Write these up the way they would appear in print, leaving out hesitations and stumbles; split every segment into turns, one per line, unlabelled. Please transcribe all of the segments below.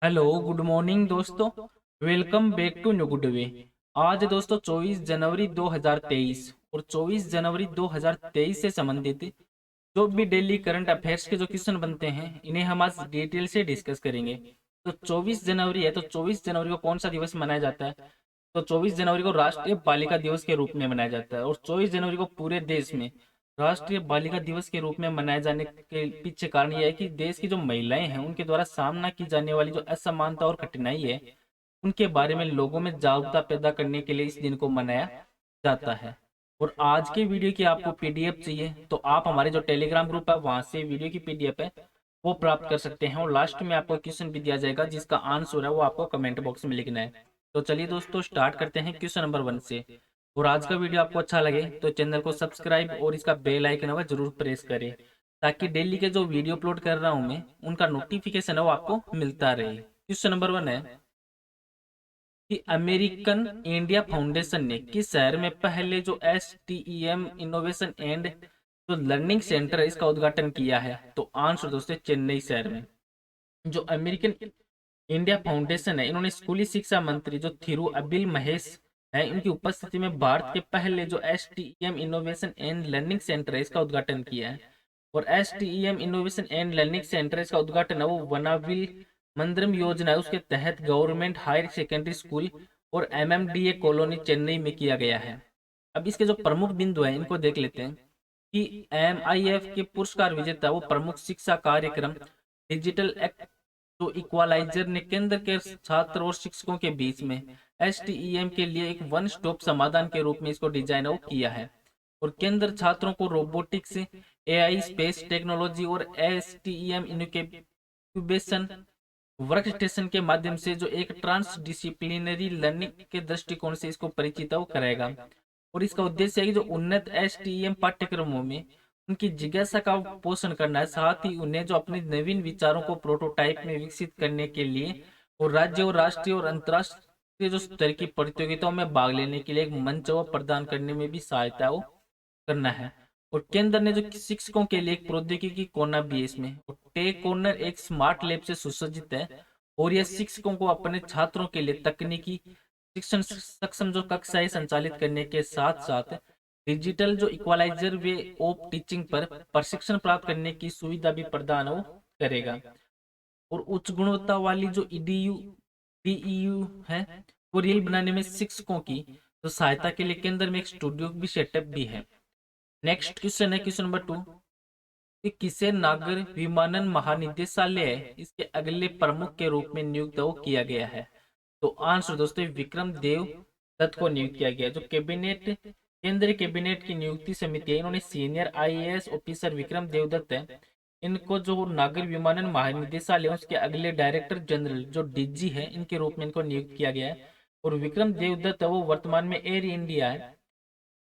Hello good morning दोस्तों। Welcome back to new good way. आज दोस्तों 24 जनवरी 2023 और 24 जनवरी 2023 से संबंधित जो भी डेली करंट अफेयर्स के जो क्वेश्चन बनते हैं इन्हें हम आज डिटेल से डिस्कस करेंगे। तो 24 जनवरी है, तो 24 जनवरी को कौन सा दिवस मनाया जाता है? तो 24 जनवरी को राष्ट्रीय बालिका दिवस के रूप में मनाया जाता है और 24 जनवरी को पूरे देश में राष्ट्रीय बालिका दिवस के रूप में मनाए जाने के पीछे कारण यह है कि देश की जो महिलाएं हैं उनके द्वारा सामना की जाने वाली जो असमानता और कठिनाई है उनके बारे में लोगों में जागरूकता पैदा करने के लिए इस दिन को मनाया जाता है। और आज के वीडियो की आपको पीडीएफ चाहिए तो आप हमारे जो टेलीग्राम ग्रुप है वहां से वीडियो की पीडीएफ है वो प्राप्त कर सकते हैं और लास्ट में आपको क्वेश्चन भी दिया जाएगा जिसका आंसर है वो आपको कमेंट बॉक्स में लिखना है। तो चलिए दोस्तों स्टार्ट करते हैं क्वेश्चन नंबर 1 से। और आज का वीडियो आपको अच्छा लगे तो चैनल को सब्सक्राइब और इसका बेल आइकन है वह जरूर प्रेस करें ताकि डेली के जो वीडियो अपलोड कर रहा हूं मैं उनका नोटिफिकेशन है वो आपको मिलता रहे। क्वेश्चन नंबर 1 है कि अमेरिकन इंडिया फाउंडेशन ने किस शहर में पहले जो STEM इनोवेशन एंड जो लर्निंग सेंटर है इसका उद्घाटन किया है? तो आंसर दोस्तों चेन्नई शहर में। जो अमेरिकन इंडिया फाउंडेशन है इन्होंने स्कूली शिक्षा मंत्री जो थिरु अबिल महेश है इनकी उपस्थिति में भारत के पहले जो STEM innovation and learning centre है इसका उद्घाटन किया है। और STEM innovation and learning centre इसका उद्घाटन है वो वनाविल मंदिरम योजना है उसके तहत गवर्नमेंट हायर सेकेंडरी स्कूल और MMDA कॉलोनी चेन्नई में किया गया है। अब इसके जो प्रमुख बिंदु हैं इनको देख लेते हैं कि MIF के पुरस्कार विजेता वो प्रमुख शिक्षा कार्यक्रम डिजिटल तो इक्वालाइजर ने केंद्र के छात्र और शिक्षकों के बीच में STEM के लिए एक वन स्टॉप समाधान के रूप में इसको डिजाइन आउट किया है। और केंद्र छात्रों को रोबोटिक्स, AI, स्पेस टेक्नोलॉजी और STEM इनक्यूबेशन वर्क स्टेशन के माध्यम से जो एक ट्रांस डिसिप्लिनरी लर्निंग के दृष्टिकोण से इसको परिचित कराएगा। और इसका उद्देश्य है कि जो उन्नत STEM पाठ्यक्रमों में उनकी जिज्ञासा का पोषण करना है, साथ ही उन्हें जो अपने नवीन विचारों को प्रोटोटाइप में विकसित करने के लिए और राज्य और राष्ट्रीय और अंतर्राष्ट्रीय जो स्तर की प्रतियोगिताओं में भाग लेने के लिए एक मंच वो प्रदान करने में भी सहायता वो करना है। और केंद्र ने जो शिक्षकों के लिए एक प्रौद्योगिकी कोना भी है इसमें, और टेक कॉर्नर एक स्मार्ट लैब से सुसज्जित है और यह शिक्षकों को अपने छात्रों के लिए तकनीकी शिक्षण सक्षम जो कक्षाएं संचालित करने के साथ साथ डिजिटल जो इक्वलाइजर वे ऑफ टीचिंग पर प्रशिक्षण प्राप्त करने की सुविधा भी प्रदान वो करेगा। और उच्च गुणवत्ता वाली जो DEU है वो रील बनाने में शिक्षकों की तो सहायता के लिए केंद्र में एक स्टूडियो भी सेटअप भी है। नेक्स्ट क्वेश्चन है क्वेश्चन नंबर 2 कि किसे नागर विमानन महानिदेशालय इसके अगले प्रमुख के रूप में नियुक्त किया गया है? तो आंसर दोस्तों विक्रम देव दत्त को नियुक्त किया गया। जो कैबिनेट केंद्रीय कैबिनेट की नियुक्ति समिति है इन्होंने senior IAS officer Vikram Devdutt है इनको जो नागर विमानन महानिदेशालय उसके अगले डायरेक्टर जनरल जो DG है इनके रूप में इनको नियुक्त किया गया है। और विक्रम देवदत्त है वो वर्तमान में एयर इंडिया है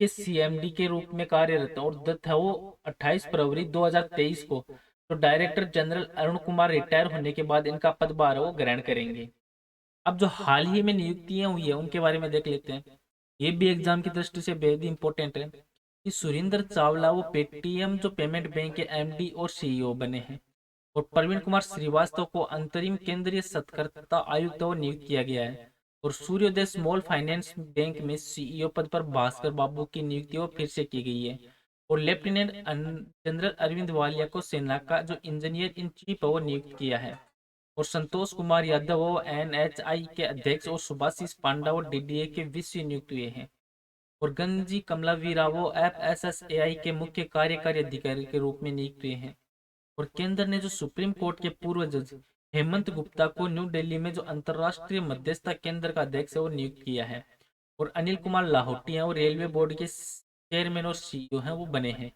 के CMD के रूप में कार्यरत है और दत्त है वो 28 फरवरी 2023 को तो director general Arun Kumar retire होने के बाद इनका पदभार वो ग्रहण करेंगे। अब जो हाल ही में नियुक्तियां हुई है उनके बारे में देख लेते हैं। ये भी एग्जाम की दृष्टि से बेहद इंपॉर्टेंट है कि सुरेंद्र चावला वो पेटीएम जो पेमेंट बैंक के MD और CEO बने हैं। और प्रवीण कुमार श्रीवास्तव को अंतरिम केंद्रीय सतर्कता आयुक्त वो नियुक्त किया गया है। और सूर्योदय स्मॉल फाइनेंस बैंक में CEO पद पर भास्कर बाबू की नियुक्ति वो फिर से की गई है। और लेफ्टिनेंट जनरल अरविंद वालिया को सेना का जो इंजीनियर इन चीफ वो नियुक्त किया है। और संतोष कुमार यादव वो NHI के अध्यक्ष और सुभाषिष पांडा वो DDA के विश्व नियुक्त हुए हैं। और गंजी कमलावीरा वो FSSAI के मुख्य कार्यकारी अधिकारी के रूप में नियुक्त हुए हैं। और केंद्र ने जो सुप्रीम कोर्ट के पूर्व जज हेमंत गुप्ता को न्यू दिल्ली में जो अंतर्राष्ट्रीय मध्यस्थता केंद्र का अध्यक्ष है वो नियुक्त किया है। और अनिल कुमार लाहौटी और रेलवे बोर्ड के चेयरमैन और CEO हैं वो बने हैं।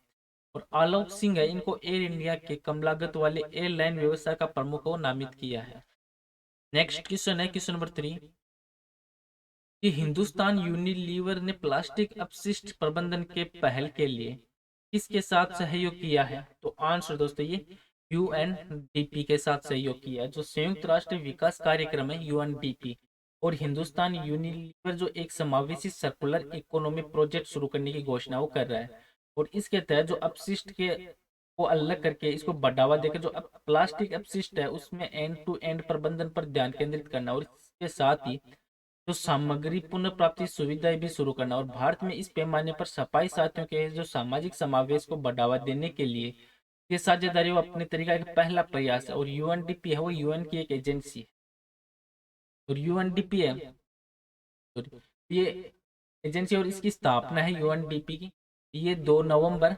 और आलोक सिंह है इनको एयर इंडिया के कम लागत वाले एयरलाइन व्यवसाय का प्रमुख को नामित किया है। नेक्स्ट क्वेश्चन है क्वेश्चन नंबर 3 कि हिंदुस्तान यूनिलीवर ने प्लास्टिक अपशिष्ट प्रबंधन के पहल के लिए किसके साथ सहयोग किया है? तो आंसर दोस्तों ये UNDP के साथ सहयोग किया है। जो संयुक्त राष्ट्र विकास कार्यक्रम है UNDP और हिंदुस्तान यूनिलीवर जो एक समावेशी सर्कुलर इकोनॉमी प्रोजेक्ट शुरू करने की घोषणा वो कर रहा है। और इसके तहत जो अपशिष्ट के को अलग करके इसको बढ़ावा देकर जो अब प्लास्टिक अपशिष्ट है उसमें एंड टू एंड प्रबंधन पर ध्यान केंद्रित करना, और इसके साथ ही जो सामग्री पुनर्प्राप्ति सुविधाएं भी शुरू करना। और भारत में इस पैमाने पर सफाई साथियों के जो सामाजिक समावेश को बढ़ावा देने के लिए ये साझेदारी वो अपने तरीका का पहला प्रयास है। और यूएनडीपी है वो यूएन की एक एजेंसी है, और यूएनडीपी है ये एजेंसी, और इसकी स्थापना है यूएनडीपी की, ये 2 नवंबर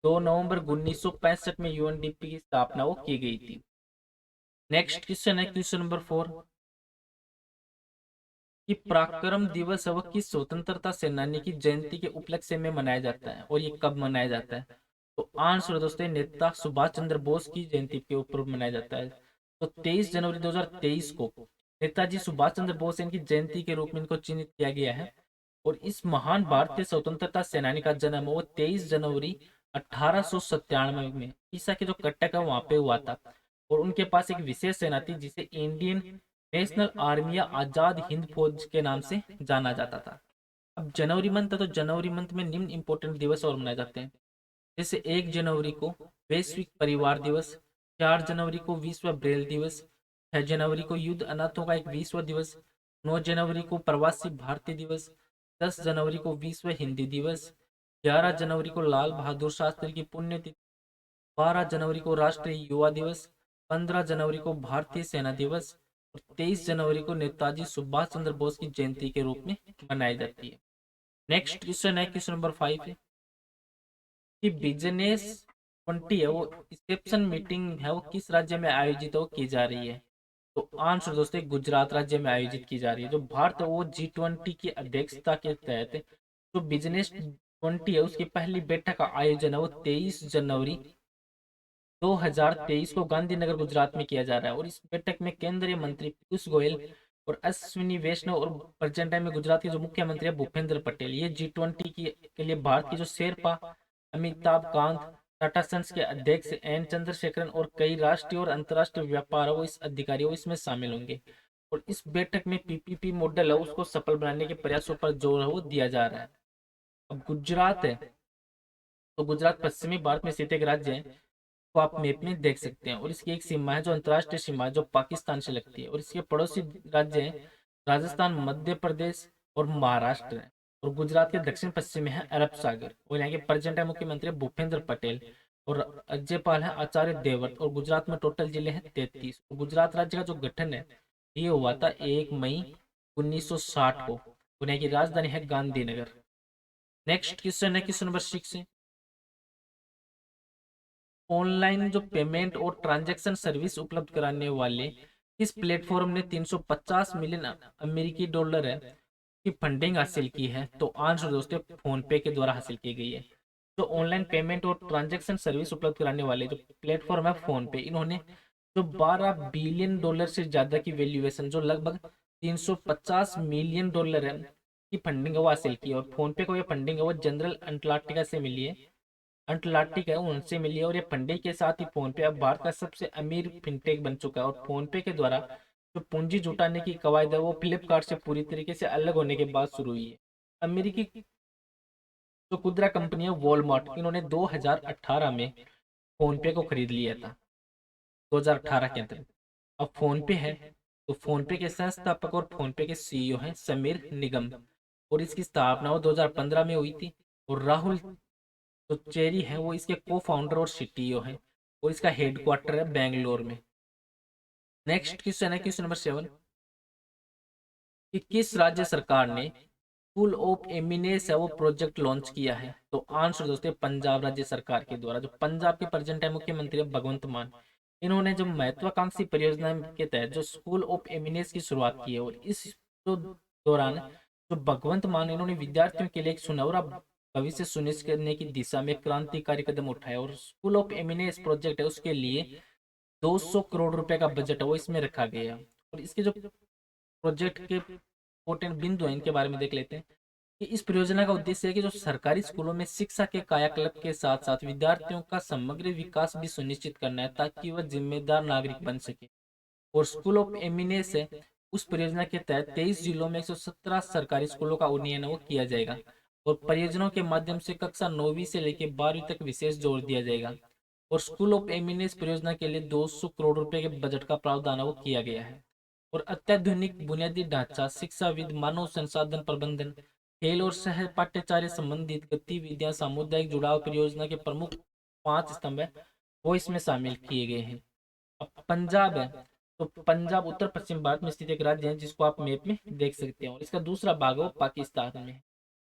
1965 में यूएनडीपी की स्थापना वो की गई थी। नेक्स्ट क्वेश्चन है क्वेश्चन नंबर 4 कि पराक्रम दिवस है वो किस स्वतंत्रता सेनानी की जयंती के उपलक्ष्य में मनाया जाता है, और ये कब मनाया जाता है? तो आंसर दोस्तों नेता सुभाष चंद्र बोस की जयंती के ऊपर मनाया जाता है। तो 23 जनवरी 2023 को नेताजी सुभाष चंद्र बोस इनकी जयंती के रूप में इनको चिन्हित किया गया है। और इस महान भारतीय स्वतंत्रता सेनानी का जन्म वो 23 जनवरी 1897 में ईसा के जो कटक है वहां पे हुआ था। और उनके पास एक विशेष सेना थी जिसे इंडियन नेशनल आर्मी या आजाद हिंद फौज के नाम से जाना जाता था। अब जनवरी मंथ है तो जनवरी मंथ में निम्न इंपॉर्टेंट दिवस और मनाए जाते हैं, जैसे 1 जनवरी को वैश्विक परिवार दिवस, 4 जनवरी को विश्व ब्रेल दिवस, 6 जनवरी को युद्ध अनाथों का एक विश्व दिवस, 9 जनवरी को प्रवासी भारतीय दिवस, 10 जनवरी को विश्व हिंदी दिवस, 11 जनवरी को लाल बहादुर शास्त्री की पुण्यतिथि, 12 जनवरी को राष्ट्रीय युवा दिवस, 15 जनवरी को भारतीय सेना दिवस, और 23 जनवरी को नेताजी सुभाष चंद्र बोस की जयंती के रूप में मनाई जाती है। नेक्स्ट क्वेश्चन है क्वेश्चन नंबर 5 है कि बिजनेस 20 है वो रिसेप्शन मीटिंग है वो किस राज्य में आयोजित हो की जा रही है? तो आंसर दोस्तों गुजरात राज्य में आयोजित की जा रही है। जो भारत है वो G20 की अध्यक्षता के तहत जो बिजनेस 20 है उसकी पहली बैठक का आयोजन है वो 23 जनवरी 2023 को गांधीनगर गुजरात में किया जा रहा है। और इस बैठक में केंद्रीय मंत्री पीयूष गोयल और अश्विनी वैष्णव, और प्रेजेंट टाइम में गुजरात के जो मुख्यमंत्री है भूपेंद्र पटेल, ये G20 के लिए भारत की जो शेरपा अमिताभ कांत, टाटा सन्स के अध्यक्ष एन चंद्रशेखरन और कई राष्ट्रीय और अंतर्राष्ट्रीय व्यापार वो इस अधिकारी वो इसमें शामिल होंगे। और इस बैठक में पीपीपी मॉडल है उसको सफल बनाने के प्रयासों पर जोर है वो दिया जा रहा है। अब गुजरात है तो गुजरात पश्चिमी भारत में स्थित एक राज्य है, को आप मैप में देख सकते हैं। और इसकी एक सीमा है जो अंतर्राष्ट्रीय सीमा है जो पाकिस्तान से लगती है। और इसके पड़ोसी राज्य हैं राजस्थान, मध्य प्रदेश और महाराष्ट्र है। और गुजरात के दक्षिण पश्चिम में है अरब सागर। और यहाँ के प्रेजेंट है मुख्यमंत्री भूपेंद्र पटेल और राज्यपाल है आचार्य देवव्रत। और गुजरात में टोटल जिले हैं 33। और गुजरात राज्य का जो गठन है ये हुआ था 1 मई 1960 को। और यहाँ की राजधानी है गांधीनगर। नेक्स्ट क्वेश्चन है क्वेश्चन नंबर 6 है ऑनलाइन जो पेमेंट और ट्रांजैक्शन सर्विस उपलब्ध कराने वाले इस प्लेटफॉर्म ने 350 मिलियन अमेरिकी डॉलर है की फंडिंग हासिल की है? तो आंसर दोस्तों फोन पे के द्वारा हासिल की गई है। जो ऑनलाइन पेमेंट और ट्रांजैक्शन सर्विस उपलब्ध कराने वाले जो प्लेटफॉर्म है फोन पे, इन्होंने जो 12 बिलियन डॉलर से ज्यादा की वैल्यूएशन जो लगभग 350 मिलियन डॉलर है की फंडिंग है वो हासिल की है। और फोन पे को ये फंडिंग है वो जनरल अंटार्कटिका से मिली है, अंटार्कटिका है उनसे मिली है। और ये फंडिंग के साथ ही फोन पे अब भारत का सबसे अमीर फिनटेक बन चुका है। और फोन पे के द्वारा जो पूंजी जुटाने की कवायद है वो फ्लिपकार्ट से पूरी तरीके से अलग होने के बाद शुरू हुई है। अमेरिकी जो खुदरा कंपनी है वॉलमार्ट, इन्होंने 2018 में फोन पे को खरीद लिया था, 2018 के अंदर। अब फोन पे है तो फोन पे के संस्थापक और फोन पे के सीईओ हैं समीर निगम। और इसकी स्थापना वो 2015 में हुई थी। और राहुल तो चेरी है वो इसके को फाउंडर और सीटीओ हैं। और इसका हेडक्वार्टर है बेंगलोर में। नेक्स्ट क्वेश्चन है क्वेश्चन नंबर 7 कि किस राज्य सरकार ने स्कूल ऑफ एमिनेस है वो प्रोजेक्ट लॉन्च किया है? तो आंसर दोस्तों पंजाब राज्य सरकार के द्वारा। जो पंजाब के प्रेजेंट है मुख्यमंत्री है भगवंत मान, इन्होंने जो महत्वाकांक्षी परियोजना के तहत जो स्कूल ऑफ एमिनेस की शुरुआत की है। और इस जो दौरान जो भगवंत मान इन्होंने विद्यार्थियों के लिए एक सुनहरा भविष्य सुनिश्चित करने की दिशा में क्रांतिकारी कदम उठाया। और स्कूल ऑफ एमिनेस प्रोजेक्ट है उसके लिए 200 करोड़ रुपए का बजट है वो इसमें रखा गया है। और इसके जो प्रोजेक्ट के इंपॉर्टेंट बिंदु हैं इनके बारे में देख लेते हैं कि इस परियोजना का उद्देश्य है कि जो सरकारी स्कूलों में शिक्षा के कायाकल्प के साथ साथ विद्यार्थियों का समग्र विकास भी सुनिश्चित करना है ताकि वह जिम्मेदार नागरिक बन सके। और स्कूल ऑफ एमिनेस है उस परियोजना के तहत 23 जिलों में 117 सरकारी स्कूलों का उन्नयन वो किया जाएगा। और परियोजनाओं के माध्यम से कक्षा 9वीं से लेकर 12वीं तक विशेष जोर दिया जाएगा। और स्कूल ऑफ एमिनेंस परियोजना के लिए 200 करोड़ रुपए के बजट का प्रावधान वो किया गया है। और अत्याधुनिक बुनियादी ढांचा, शिक्षाविद, मानव संसाधन प्रबंधन, खेल और सह पाठ्यचर्या संबंधित गतिविधियां, सामुदायिक जुड़ाव परियोजना के प्रमुख 5 स्तंभ है वो इसमें शामिल किए गए हैं। अब पंजाब है, तो पंजाब उत्तर पश्चिम भारत में स्थित एक राज्य है जिसको आप मैप में देख सकते हो। इसका दूसरा भाग है वो पाकिस्तान में।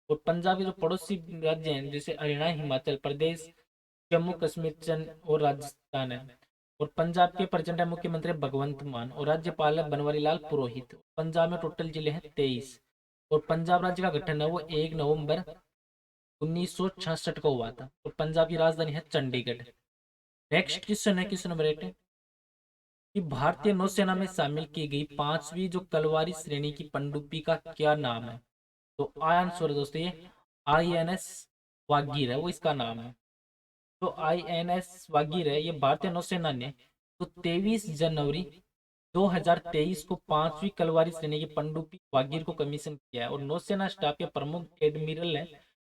और पंजाब के जो पड़ोसी राज्य हैं जैसे हरियाणा, हिमाचल प्रदेश, जम्मू कश्मीर, चंद और राजस्थान है। और पंजाब के प्रेजेंट है मुख्यमंत्री भगवंत मान और राज्यपाल है बनवारी लाल पुरोहित। पंजाब में टोटल जिले हैं 23। और पंजाब राज्य का गठन है वो 1 नवंबर 1966 को हुआ था। और पंजाब की राजधानी है चंडीगढ़। नेक्स्ट क्वेश्चन है क्वेश्चन नंबर 8 कि भारतीय नौसेना में शामिल की गई 5वीं जो कलवारी श्रेणी की पनडुब्बी का क्या नाम है? तो आंसर दोस्तों ये INS वागीर है वो इसका नाम है। तो INS वागीर है ये भारतीय नौसेना ने तो 23 जनवरी 2023 को 5वीं कलवारी श्रेणी की पनडुब्बी वागीर को कमीशन किया है। और नौसेना स्टाफ के प्रमुख एडमिरल है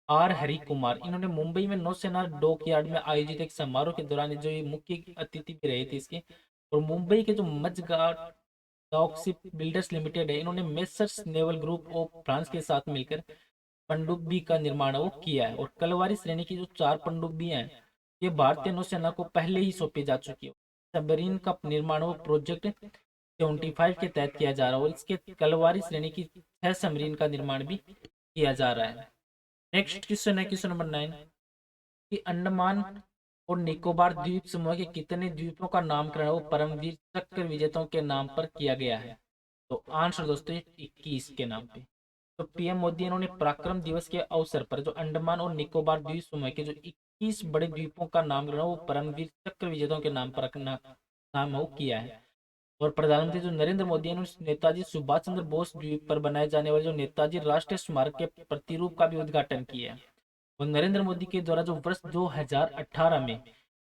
R हरि कुमार। इन्होंने मुंबई में नौसेना डॉकयार्ड में आयोजित एक समारोह के दौरान जो ये मुख्य अतिथि भी रहे थे इसके। और मुंबई के जो मजगाट डॉकशिप बिल्डर्स लिमिटेड है, इन्होंने messrs naval group of France के साथ मिलकर पनडुब्बी का निर्माण वो किया है। और कलवारी श्रेणी की जो 4 पनडुब्बी हैं ये भारतीय नौसेना को पहले ही सौंपी जा चुकी है। सबमरीन का निर्माण वो प्रोजेक्ट 75 के तहत किया जा रहा है और इसके कलवारी श्रेणी की 6 सबमरीन का निर्माण भी किया जा रहा है। नेक्स्ट क्वेश्चन है क्वेश्चन नंबर 9 कि अंडमान और निकोबार द्वीप समूह के कितने द्वीपों का नामकरण वो परमवीर चक्र विजेताओं के नाम पर किया गया है? तो आंसर दोस्तों 21 के नाम पे। तो पीएम मोदी इन्होंने पराक्रम दिवस के अवसर पर जो अंडमान और निकोबार द्वीप समूह के जो 21 बड़े द्वीपों का नामकरण वो परमवीर चक्र विजेताओं के नाम पर रखना नाम वो किया है। और प्रधानमंत्री जो नरेंद्र मोदी ने नेताजी सुभाष चंद्र बोस द्वीप पर बनाए जाने वाले जो नेताजी राष्ट्रीय स्मारक के प्रतिरूप का भी उद्घाटन किया है। और नरेंद्र मोदी के द्वारा जो वर्ष 2018 में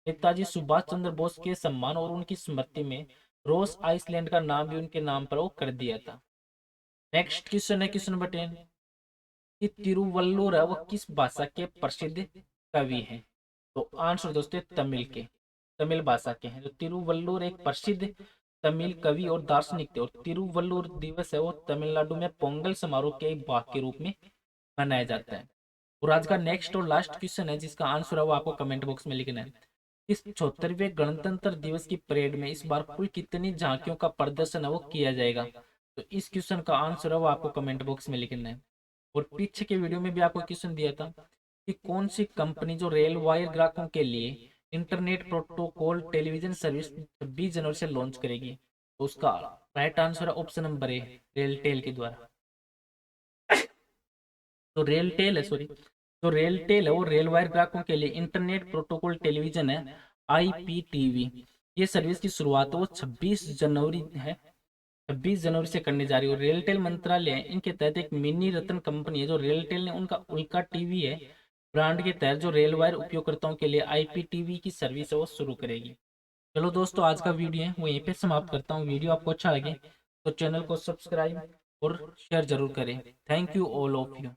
नेताजी सुभाष चंद्र बोस के सम्मान और उनकी स्मृति में रोस आइसलैंड का नाम भी उनके नाम पर वो कर दिया था। नेक्स्ट क्वेश्चन है क्वेश्चन नंबर 10 कि तिरुवल्लुवर है वो किस भाषा के प्रसिद्ध कवि हैं? तो आंसर दोस्तों तमिल भाषा के हैं। तो तिरुवल्लुवर एक प्रसिद्ध तमिल कवि और दार्शनिक थे। और तिरुवल्लुवर दिवस है वो तमिलनाडु में पोंगल समारोह के एक भाग के रूप में मनाया जाता है। और आज का नेक्स्ट और लास्ट क्वेश्चन है जिसका आंसर है वो आपको कमेंट बॉक्स में लिखना है। इस 74वें गणतंत्र दिवस की परेड में इस बार कुल कितनी झांकियों का प्रदर्शन है वो किया जाएगा? तो इस क्वेश्चन का आंसर है वो आपको कमेंट बॉक्स में लिखना है। और पीछे के वीडियो में भी आपको क्वेश्चन दिया था कि कौन सी कंपनी जो रेल वायर ग्राहकों के लिए इंटरनेट प्रोटोकॉल टेलीविजन सर्विस 26 जनवरी से लॉन्च करेगी? तो उसका राइट आंसर है ऑप्शन नंबर ए, रेलटेल के द्वारा। तो रेलटेल है वो रेल वायर ग्राहकों के लिए इंटरनेट प्रोटोकॉल टेलीविजन है IPTV। ये सर्विस की शुरुआत वो 26 जनवरी है 26 जनवरी से करने जा रही है। और रेलटेल मंत्रालय है इनके तहत एक मिनी रत्न कंपनी है जो रेलटेल ने उनका उल्का टीवी है ब्रांड के तहत जो रेल वायर उपयोगकर्ताओं के लिए IPTV की सर्विस है वो शुरू करेगी। चलो दोस्तों आज का वीडियो है वो यहीं पे समाप्त करता हूँ। वीडियो आपको अच्छा लगे तो चैनल को सब्सक्राइब और शेयर जरूर करें। Thank you all of you.